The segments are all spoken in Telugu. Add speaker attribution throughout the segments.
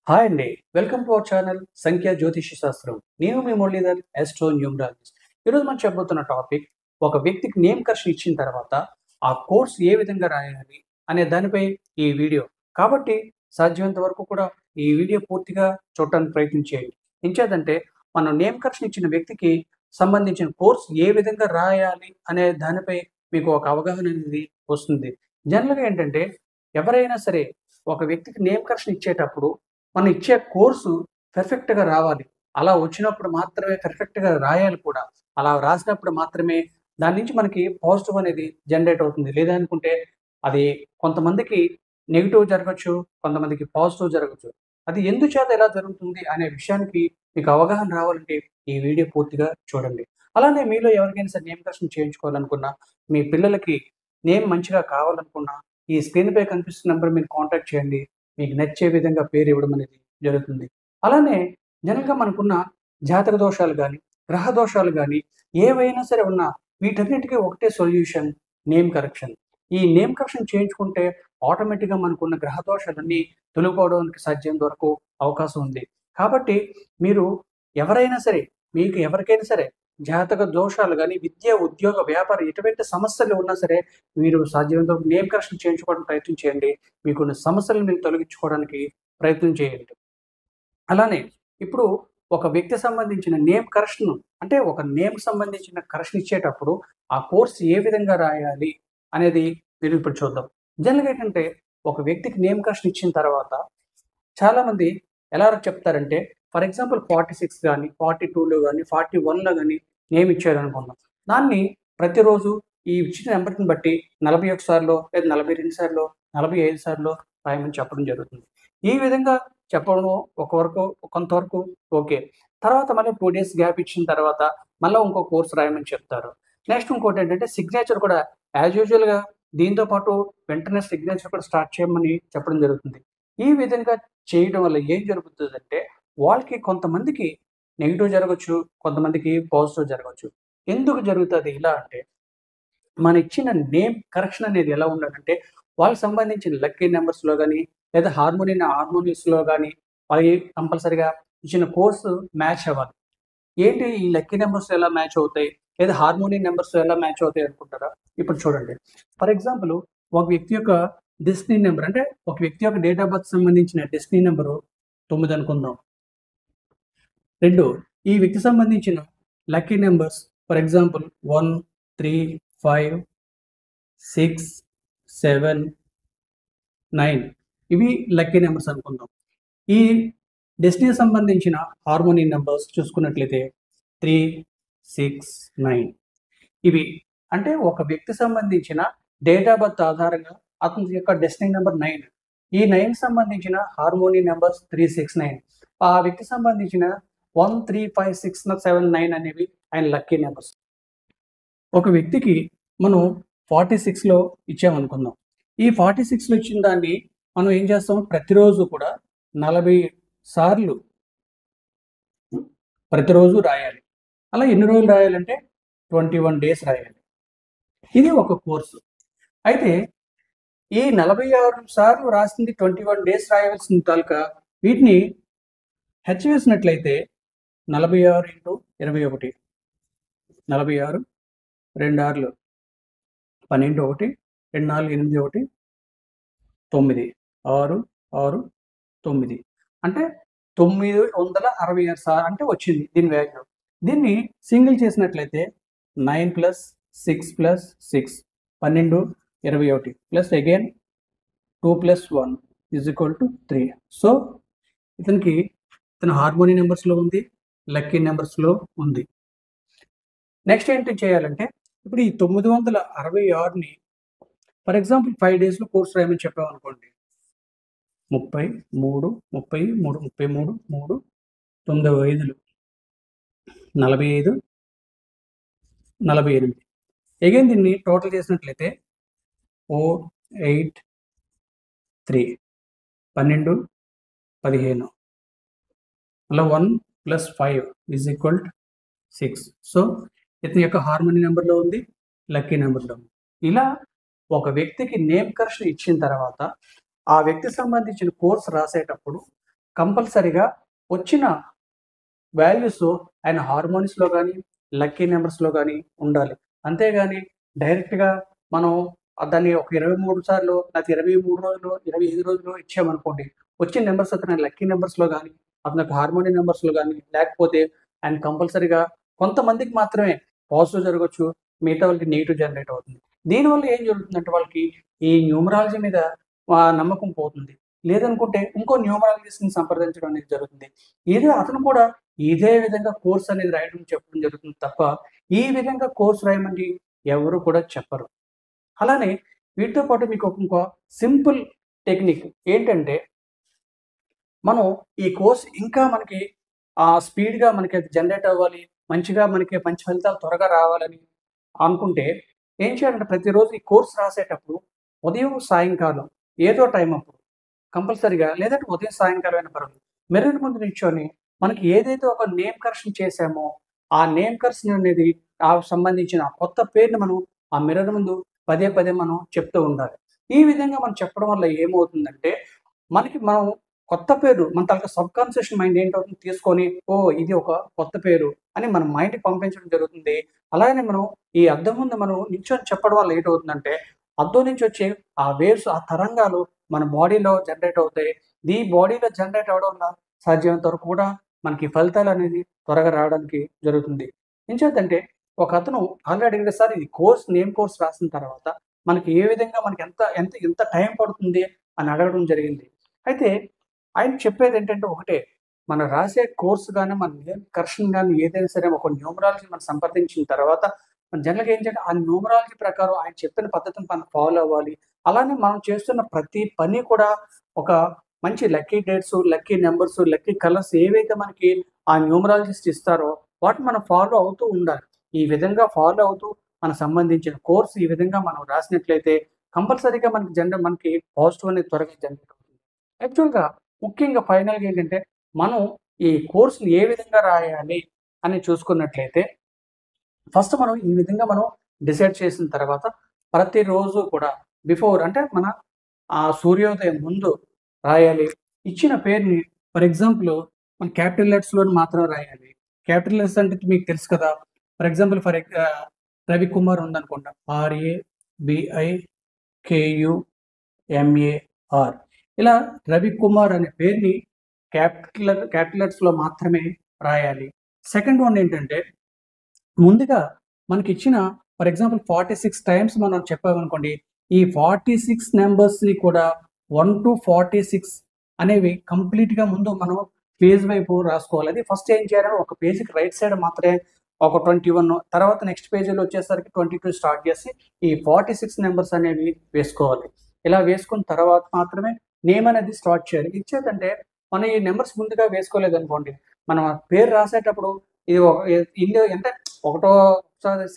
Speaker 1: హాయ్ అండి. వెల్కమ్ టు అవర్ ఛానల్ సంఖ్య జ్యోతిష శాస్త్రం. నేను మీ మురళీధర్ ఆస్ట్రో న్యూమరాలజిస్ట్. ఈరోజు మనం చెప్పబోతున్న టాపిక్ ఒక వ్యక్తికి నేమ్ కరెక్షన్ ఇచ్చిన తర్వాత ఆ కోర్స్ ఏ విధంగా రాయాలి అనే దానిపై ఈ వీడియో. కాబట్టి సాధ్యమైనంత వరకు కూడా ఈ వీడియో పూర్తిగా చూడటానికి ప్రయత్నం చేయండి. ఎంచేతంటే మనం నేమ్ కరెక్షన్ ఇచ్చిన వ్యక్తికి సంబంధించిన కోర్స్ ఏ విధంగా రాయాలి అనే దానిపై మీకు ఒక అవగాహన అనేది వస్తుంది. జనరల్‌గా ఏంటంటే ఎవరైనా సరే ఒక వ్యక్తికి నేమ్ కరెక్షన్ ఇచ్చేటప్పుడు మనం ఇచ్చే కోర్సు పర్ఫెక్ట్‌గా రావాలి. అలా వచ్చినప్పుడు మాత్రమే పర్ఫెక్ట్‌గా రాయాలి కూడా. అలా రాసినప్పుడు మాత్రమే దాని నుంచి మనకి పాజిటివ్ అనేది జనరేట్ అవుతుంది. లేదనుకుంటే అది కొంతమందికి నెగెటివ్ జరగొచ్చు. కొంతమందికి పాజిటివ్ జరగొచ్చు. అది ఎందుచేత ఎలా జరుగుతుంది అనే విషయానికి మీకు అవగాహన రావాలంటే ఈ వీడియో పూర్తిగా చూడండి. అలానే మీలో ఎవరికైనా సరే నేమ్ కరెక్షన్ చేయించుకోవాలనుకున్నా, మీ పిల్లలకి నేమ్ మంచిగా కావాలనుకున్నా, ఈ స్క్రీన్‌పై కనిపిస్తున్న నంబర్ మీరు కాంటాక్ట్ చేయండి. మీకు నచ్చే విధంగా పేరు ఇవ్వడం అనేది జరుగుతుంది. అలానే జనరల్‌గా మనకున్న జాతక దోషాలు గాని, గ్రహ దోషాలు గాని ఏవైనా సరే ఉన్నా వీటన్నిటికి ఒకటే సొల్యూషన్ నేమ్ కరెక్షన్. ఈ నేమ్ కరెక్షన్ చేయించుకుంటే ఆటోమేటిక్‌గా మనకున్న గ్రహ దోషాలన్నీ తొలగిపోవడానికి సాధ్యమైనంత వరకు అవకాశం ఉంది. కాబట్టి మీరు ఎవరైనా సరే, మీకు ఎవరికైనా సరే జాతక దోషాలు గాని, విద్య, ఉద్యోగ, వ్యాపారం ఎటువంటి సమస్యలు ఉన్నా సరే మీరు సాధ్యమైనంత వరకు నేమ్ కరెక్షన్ చేయించుకోవడానికి ప్రయత్నం చేయండి. మీకున్న సమస్యలను మీరు తొలగించుకోవడానికి ప్రయత్నం చేయండి. అలానే ఇప్పుడు ఒక వ్యక్తి సంబంధించిన నేమ్ కరెక్షన్ అంటే ఒక నేమ్‌కి సంబంధించిన కరెక్షన్ ఇచ్చేటప్పుడు ఆ కోర్స్ ఏ విధంగా రాయాలి అనేది మీరు ఇప్పుడు చూద్దాం. జనరల్‌గా ఏంటంటే ఒక వ్యక్తికి నేమ్ కరెక్షన్ ఇచ్చిన తర్వాత చాలామంది ఎలా చెప్తారంటే ఫర్ ఎగ్జాంపుల్ 46 గాని, 42లో గాని, 41లో గాని నేమ్ ఇచ్చారనుకుందాం. దాన్ని ప్రతిరోజు ఈ ఇచ్చిన నంబర్‌ని బట్టి 41 సార్లో లేదా 42 సార్లో, 45 సార్లో రాయమని చెప్పడం జరుగుతుంది. ఈ విధంగా చెప్పడం కొంతవరకు ఓకే. తర్వాత మళ్ళీ 2 డేస్ గ్యాప్ ఇచ్చిన తర్వాత మళ్ళా ఇంకో కోర్స్ రాయమని చెప్తారు. నెక్స్ట్ ఇంకోటేంటంటే సిగ్నేచర్ కూడా యాజ్ యూజువల్‌గా దీంతో పాటు వెంటనే సిగ్నేచర్ కూడా స్టార్ట్ చేయమని చెప్పడం జరుగుతుంది. ఈ విధంగా చేయడం వల్ల ఏం జరుగుతదంటే, వాళ్ళకి కొంతమందికి నెగెటివ్ జరగొచ్చు. కొంతమందికి పాజిటివ్ జరగొచ్చు. ఎందుకు జరుగుతది ఇలా అంటే, మన ఇచ్చిన నేమ్ కరెక్షన్ అనేది ఎలా ఉండాలంటే, వాళ్ళకి సంబంధించిన లక్కీ నంబర్స్‌లో గాని, లేదా హార్మోనియస్‌లో గాని, అవి కంపల్సరీగా ఇచ్చిన కోర్సు మ్యాచ్ అవ్వాలి. ఏంటి ఈ లక్కీ నంబర్స్ ఎలా మ్యాచ్ అవుతాయి? లేదా హార్మోనియం నంబర్స్ ఎలా మ్యాచ్ అవుతాయి అనుకుంటారా? ఇప్పుడు చూడండి. ఫర్ ఎగ్జాంపుల్ ఒక వ్యక్తి యొక్క డెస్టినీ నంబర్ అంటే ఒక వ్యక్తి యొక్క డేట్ ఆఫ్ బర్త్ సంబంధించిన డెస్టినీ నంబరు 9 అనుకుందాం. 2 ఈ వ్యక్తికి సంబంధించిన లక్కీ నంబర్స్ ఫర్ ఎగ్జాంపుల్ 1, 3, 5, 6, 7, 9 ఇవి లక్కీ నంబర్స్ అనుకుందాం. ఈ డెస్టినీకి సంబంధించిన హార్మోనియం నంబర్స్ చూసుకున్నట్లయితే 3, 6, 9 ఇవి. అంటే ఒక వ్యక్తికి సంబంధించిన డేట్ ఆఫ్ బర్త్ ఆధారంగా అతని యొక్క డెస్టినీ నంబర్ 9. ఈ 9కి సంబంధించిన హార్మోనియం నంబర్స్ 3, 6, 9. ఆ వ్యక్తికి సంబంధించిన 1, 3, 5, 6, 7, 9 అనేవి ఆయన లక్కీ నంబర్స్. ఒక వ్యక్తికి మనం 46లో ఇచ్చామనుకుందాం. ఈ 46లో ఇచ్చిన దాన్ని మనం ఏం చేస్తాం ప్రతిరోజు కూడా 40 సార్లు ప్రతిరోజు రాయాలి. అలా ఎన్ని రోజులు రాయాలంటే 21 డేస్ రాయాలి. ఇది ఒక కోర్సు. అయితే ఈ 46 సార్లు రాసింది 21 డేస్ రాయవలసిన తాలూకా వీటిని హెచ్చవేసినట్లయితే 46 ఇంటూ 21 46 2 ఆర్లు 12 1 2 4 8 1 9 6 6 9 అంటే 966 సార్లు అంటే వచ్చింది దీని వాల్యూ. దీన్ని సింగిల్ చేసినట్లయితే 9 + 6 + 6 12 21 ప్లస్ అగైన్ 2 + 1 = 3. సో ఇతని హార్మోనియం నంబర్స్‌లో ఉంది. లక్కీ నంబర్స్‌లో ఉంది. నెక్స్ట్ ఏంటి చేయాలంటే ఇప్పుడు ఈ 966ని ఫర్ ఎగ్జాంపుల్ 5 డేస్‌లో కోర్స్ రాయమని చెప్పామనుకోండి. 30, 3, 33, 33, 3, 9 5లు 45, 48. అగైన్ దీన్ని టోటల్ చేసినట్లయితే 4, 8, 3 12, 15 అలా 1 + 5 = 6. సో ఇతని యొక్క హార్మోనియం నంబర్‌లో ఉంది. లక్కీ నంబర్‌లో ఉంది. ఇలా ఒక వ్యక్తికి నేమ్ కరెక్షన్ ఇచ్చిన తర్వాత ఆ వ్యక్తికి సంబంధించిన కోర్స్ రాసేటప్పుడు కంపల్సరీగా వచ్చిన వాల్యూస్ ఆయన హార్మోనిక్స్‌లో గానీ, లక్కీ నంబర్స్‌లో గానీ ఉండాలి. అంతేగాని డైరెక్ట్‌గా మనం దాన్ని ఒక 23 సార్లు లేకపోతే 23 రోజులు, 25 రోజులు ఇచ్చామనుకోండి. వచ్చిన నంబర్స్ అతని లక్కీ నంబర్స్‌లో గానీ, అతని యొక్క హార్మోనీ నంబర్స్‌లో గానీ, లేకపోతే ఆయన కంపల్సరీగా కొంతమందికి మాత్రమే పాజిటివ్ జరగొచ్చు. మిగతా వాళ్ళకి నెగెటివ్ జనరేట్ అవుతుంది. దీనివల్ల ఏం జరుగుతుందంటే వాళ్ళకి ఈ న్యూమరాలజీ మీద నమ్మకం పోతుంది. లేదనుకుంటే ఇంకో న్యూమరాలజిస్ట్‌ని సంప్రదించడం అనేది జరుగుతుంది. ఇది అతను కూడా ఇదే విధంగా కోర్స్ అనేది రాయడం చెప్పడం జరుగుతుంది తప్ప, ఈ విధంగా కోర్స్ రాయమని ఎవరు కూడా చెప్పరు. అలానే వీటితో పాటు మీకు ఇంకో సింపుల్ టెక్నిక్ ఏంటంటే, మనం ఈ కోర్స్ ఇంకా మనకి స్పీడ్‌గా మనకి అది జనరేట్ అవ్వాలి. మంచిగా మనకి మంచి ఫలితాలు త్వరగా రావాలని అనుకుంటే, ఏం చేయాలంటే ప్రతిరోజు ఈ కోర్స్ రాసేటప్పుడు ఉదయం, సాయంకాలం ఏదో టైం అప్పుడు కంపల్సరీగా లేదంటే ఉదయం, సాయంకాలం అయినా పర్వాలేదు. మిర్రర్ ముందు నిల్చొని మనకి ఏదైతే ఒక నేమ్ కరెక్షన్ చేశామో, ఆ నేమ్ కరెక్షన్ అనేది సంబంధించిన కొత్త పేరుని మనం ఆ మిర్రర్ ముందు పదే పదే మనం చెప్తూ ఉండాలి. ఈ విధంగా మనం చెప్పడం వల్ల ఏమవుతుందంటే, మనం కొత్త పేరు మన తాలూకా సబ్‌కాన్షియస్ మైండ్ ఏంటవుతుంది తీసుకొని, ఓహ్! ఇది ఒక కొత్త పేరు అని మన మైండ్‌కి పంపించడం జరుగుతుంది. అలాగనే మనం ఈ అద్దం ముందు మనం నిల్చొని చెప్పడం వల్ల ఏటవుతుందంటే, అద్దం నుంచి వచ్చే ఆ వేవ్స్, ఆ తరంగాలు మన బాడీలో జనరేట్ అవుతాయి. ఈ బాడీలో జనరేట్ అవ్వడం వల్ల సాధ్యమైనంత వరకు కూడా మనకి ఫలితాలనేది త్వరగా రావడానికి జరుగుతుంది. ఎంచేతంటే ఒకతను ఆల్రెడీ సార్ ఇది నేమ్ కోర్స్ రాసిన తర్వాత మనకి ఏ విధంగా మనకి ఎంత ఎంత ఎంత టైం పడుతుంది అని అడగడం జరిగింది. అయితే ఆయన చెప్పేదేంటంటే ఒకటే, మనం రాసే కోర్స్ గాని, మన నేమ్ కరెక్షన్ గాని ఏదైనా సరే ఒక న్యూమరాలజీ మనం సంప్రదించిన తర్వాత జనరల్‌గా ఏం చేయాలి, ఆ న్యూమరాలజీ ప్రకారం ఆయన చెప్పిన పద్ధతిని మనం ఫాలో అవ్వాలి. అలానే మనం చేస్తున్న ప్రతి పని కూడా ఒక మంచి lucky dates, lucky numbers, lucky colours ఏవైతే మనకి ఆ న్యూమరాలజిస్ట్ ఇస్తారో వాటిని మనం ఫాలో అవుతూ ఉండాలి. ఈ విధంగా ఫాలో అవుతూ మనకు సంబంధించిన కోర్స్ ఈ విధంగా మనం రాసినట్లయితే కంపల్సరీగా మనకి పాజిటివ్ అనేది త్వరగా జనరేట్ అవుతుంది. యాక్చువల్‌గా ముఖ్యంగా ఫైనల్‌గా ఏంటంటే, మనం ఈ కోర్స్‌ని ఏ విధంగా రాయాలి అని చూసుకున్నట్లయితే, ఫస్ట్ మనం ఈ విధంగా మనం డిసైడ్ చేసిన తర్వాత, ప్రతిరోజు కూడా బిఫోర్ అంటే సూర్యోదయం ముందు రాయాలి. ఇచ్చిన పేరుని ఫర్ ఎగ్జాంపుల్ మన క్యాపిటల్ లెటర్స్‌లోని మాత్రం రాయాలి. క్యాపిటల్ లెటర్స్ అంటే మీకు తెలుసు కదా! ఫర్ ఎగ్జాంపుల్ రవికుమార్ ఉందనుకోండి. RAVIKUMAR ఇలా రవికుమార్ అనే పేరుని క్యాపిటల్ లెటర్స్‌లో మాత్రమే రాయాలి. సెకండ్ వన్ ఏంటంటే, ముందుగా మనకిచ్చిన ఫర్ ఎగ్జాంపుల్ 46 టైమ్స్ మనం చెప్పామనుకోండి. ఈ 46 నంబర్స్‌ని కూడా 1-46 అనేవి కంప్లీట్‌గా ముందు మనం పేజ్ వైపు రాసుకోవాలి. అది ఫస్ట్ ఏం చేయాలంటే ఒక పేజ్‌కి రైట్ సైడ్ మాత్రమే ఒక 21 తర్వాత నెక్స్ట్ పేజ్‌లో వచ్చేసరికి 22 స్టార్ట్ చేసి ఈ 46 నంబర్స్ అనేవి వేసుకోవాలి. ఇలా వేసుకున్న తర్వాత మాత్రమే నేమ్ అనేది స్టార్ట్ చేయాలి. ఇచ్చేదంటే మనం ఈ నంబర్స్ ముందుగా వేసుకోలేదనుకోండి. మనం ఆ పేరు రాసేటప్పుడు ఇది ఒక ఇందు అంటే ఒకటో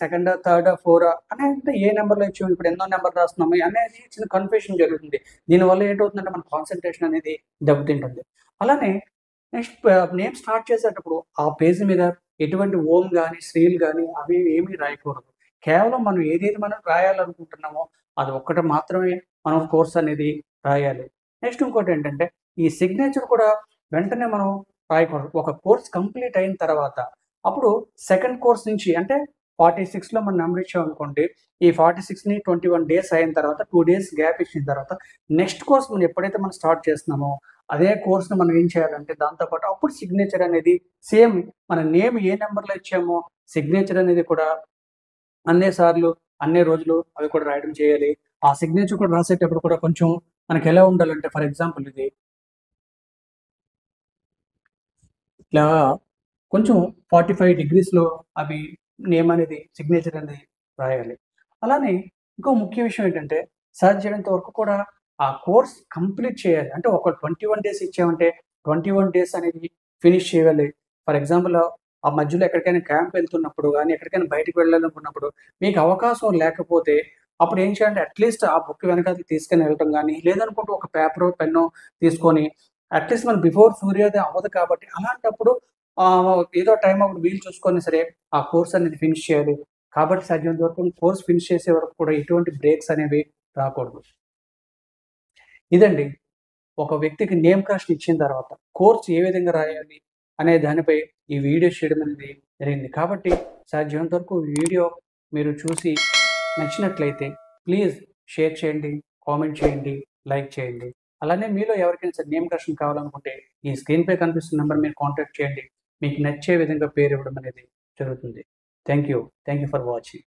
Speaker 1: సెకండా, థర్డా, ఫోరా అంటే ఏ నంబర్‌లో ఇచ్చాము, ఇప్పుడు ఎన్నో నంబర్ రాస్తున్నాము అనేది చిన్న కన్‌ఫ్యూషన్ జరుగుతుంది. దీనివల్ల ఏంటవుతుందంటే మన కాన్సంట్రేషన్ అనేది దెబ్బతింటుంది. అలానే నెక్స్ట్ నేమ్ స్టార్ట్ చేసేటప్పుడు ఆ పేజ్ మీద ఎటువంటి ఓం గాని, శ్రీలు గాని అవి ఏమి రాయకూడదు. కేవలం మనం ఏదైతే మనం రాయాలనుకుంటున్నామో అది ఒక్కటి మాత్రమే మనం కోర్స్ అనేది రాయాలి. నెక్స్ట్ ఇంకోటేంటంటే ఈ సిగ్నేచర్ కూడా వెంటనే మనం రాయకూడదు. ఒక కోర్స్ కంప్లీట్ అయిన తర్వాత అప్పుడు సెకండ్ కోర్స్ నుంచి అంటే 46లో మనం నంబర్ ఇచ్చామనుకోండి. ఈ 46ని 21 డేస్ అయిన తర్వాత 2 డేస్ గ్యాప్ ఇచ్చిన తర్వాత నెక్స్ట్ కోర్స్ మనం ఎప్పుడైతే మనం స్టార్ట్ చేస్తున్నామో అదే కోర్స్‌ని మనం ఏం చేయాలంటే దాంతో పాటు అప్పుడు సిగ్నేచర్ అనేది సేమ్ మన నేమ్ ఏ నంబర్‌లో ఇచ్చామో సిగ్నేచర్ అనేది కూడా అన్నే సార్లు, అన్నే రోజులు అవి కూడా రాయడం చేయాలి. ఆ సిగ్నేచర్ కూడా రాసేటప్పుడు కూడా కొంచెం మనకెలా ఉండాలంటే ఫర్ ఎగ్జాంపుల్ ఇది ఇట్లా కొంచెం 45 డిగ్రీస్‌లో అవి నేమ్ అనేది సిగ్నేచర్ అనేది రాయాలి. అలానే ఇంకో ముఖ్య విషయం ఏంటంటే సాధ్యమైనంత వరకు కూడా ఆ కోర్స్ కంప్లీట్ చేయాలి. అంటే ఒక 21 డేస్ ఇచ్చామంటే 21 డేస్ అనేది ఫినిష్ చేయాలి. ఫర్ ఎగ్జాంపుల్ ఆ మధ్యలో ఎక్కడికైనా క్యాంప్ వెళ్తున్నప్పుడు గాని, ఎక్కడికైనా బయటికి వెళ్ళాలనుకున్నప్పుడు మీకు అవకాశం లేకపోతే అప్పుడు ఏం చేయాలంటే అట్‌లీస్ట్ ఆ బుక్ వెనకాతల తీసుకొని వెళ్ళటం గాని, లేదనుకుంటే ఒక పేపరో, పెన్నో తీసుకొని అట్‌లీస్ట్ మనం బిఫోర్ సూర్యోదయం అవ్వదు కాబట్టి అలాంటప్పుడు ఏదో టైం అప్పుడు వీలు చూసుకొని సరే ఆ కోర్స్ అనేది ఫినిష్ చేయాలి. కాబట్టి సాధ్యమైనంత వరకు కోర్స్ ఫినిష్ చేసే వరకు కూడా ఎటువంటి బ్రేక్స్ అనేవి రాకూడదు. ఇదండి. ఒక వ్యక్తికి నేమ్ క్రష్‌ని ఇచ్చిన తర్వాత కోర్స్ ఏ విధంగా రాయాలి అనే దానిపై ఈ వీడియో చేయడం అనేది జరిగింది. కాబట్టి సాధ్యమైనంత వరకు ఈ వీడియో మీరు చూసి నచ్చినట్లయితే ప్లీజ్ షేర్ చేయండి, కామెంట్ చేయండి, లైక్ చేయండి. అలానే మీలో ఎవరికైనా సరే నేమ్ క్రష్‌ని కావాలనుకుంటే ఈ స్క్రీన్‌పై కనిపిస్తున్న నంబర్ మీరు కాంటాక్ట్ చేయండి. మీకు నచ్చే విధంగా పేరు ఇవ్వడం అనేది జరుగుతుంది. Thank you for watching.